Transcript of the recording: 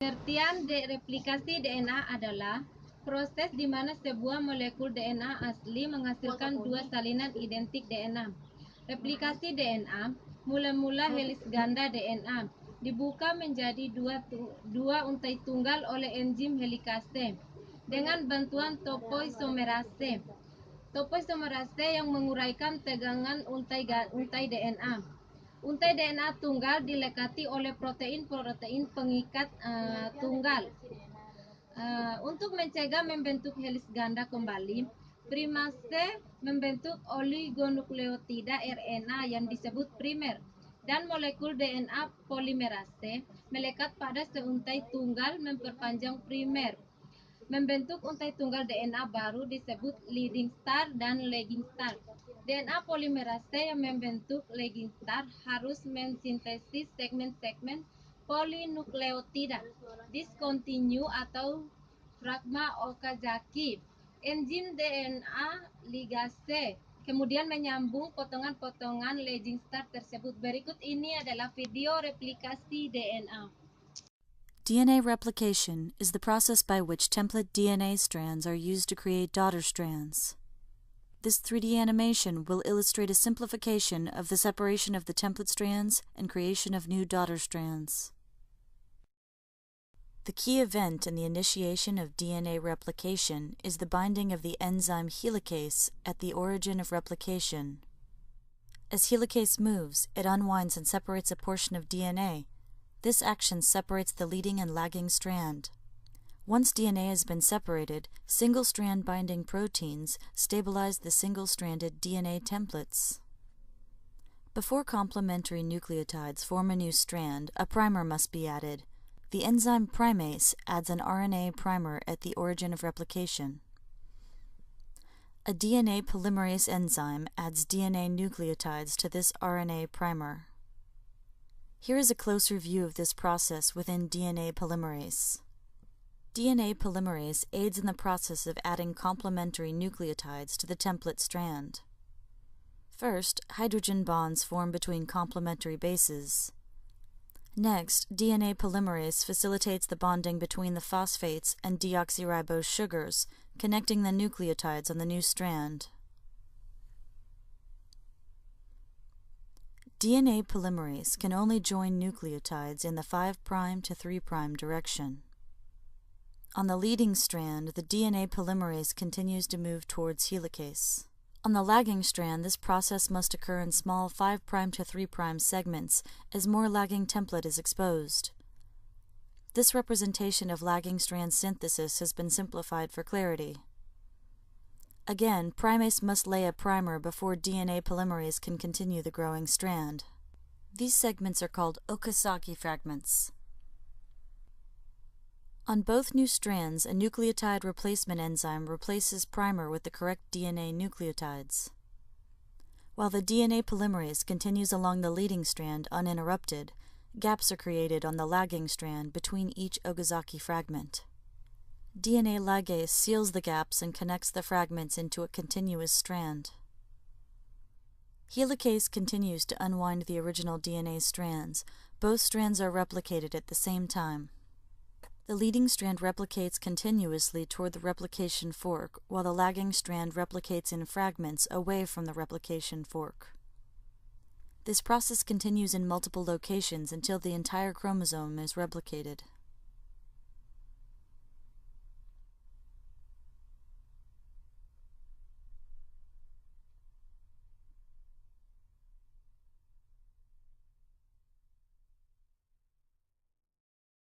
Pengertian replikasi DNA adalah proses di mana sebuah molekul DNA asli menghasilkan dua salinan identik DNA. Replikasi DNA mula-mula helis ganda DNA dibuka menjadi dua untai tunggal oleh enzim helikase dengan bantuan topoisomerase. Topoisomerase yang menguraikan tegangan untai DNA. Untai DNA tunggal dilekati oleh protein-protein pengikat tunggal. Untuk mencegah membentuk helis ganda kembali, primase membentuk oligonukleotida RNA yang disebut primer, dan molekul DNA polimerase melekat pada seuntai tunggal memperpanjang primer. Membentuk untai tunggal DNA baru disebut leading star dan lagging star. DNA polimerase yang membentuk lagging star harus mensintesis segmen-segmen polinukleotida discontinue atau fragma Okazaki, enzim DNA ligase, kemudian menyambung potongan-potongan lagging star tersebut. Berikut ini adalah video replikasi DNA. DNA replication is the process by which template DNA strands are used to create daughter strands. This 3D animation will illustrate a simplification of the separation of the template strands and creation of new daughter strands. The key event in the initiation of DNA replication is the binding of the enzyme helicase at the origin of replication. As helicase moves, it unwinds and separates a portion of DNA. This action separates the leading and lagging strand. Once DNA has been separated, single-strand binding proteins stabilize the single-stranded DNA templates. Before complementary nucleotides form a new strand, a primer must be added. The enzyme primase adds an RNA primer at the origin of replication. A DNA polymerase enzyme adds DNA nucleotides to this RNA primer. Here is a closer view of this process within DNA polymerase. DNA polymerase aids in the process of adding complementary nucleotides to the template strand. First, hydrogen bonds form between complementary bases. Next, DNA polymerase facilitates the bonding between the phosphates and deoxyribose sugars, connecting the nucleotides on the new strand. DNA polymerase can only join nucleotides in the 5' to 3' direction. On the leading strand, the DNA polymerase continues to move towards helicase. On the lagging strand, this process must occur in small 5' to 3' segments as more lagging template is exposed. This representation of lagging strand synthesis has been simplified for clarity. Again, primase must lay a primer before DNA polymerase can continue the growing strand. These segments are called Okazaki fragments. On both new strands, a nucleotide replacement enzyme replaces primer with the correct DNA nucleotides. While the DNA polymerase continues along the leading strand uninterrupted, gaps are created on the lagging strand between each Okazaki fragment. DNA ligase seals the gaps and connects the fragments into a continuous strand. Helicase continues to unwind the original DNA strands. Both strands are replicated at the same time. The leading strand replicates continuously toward the replication fork, while the lagging strand replicates in fragments away from the replication fork. This process continues in multiple locations until the entire chromosome is replicated.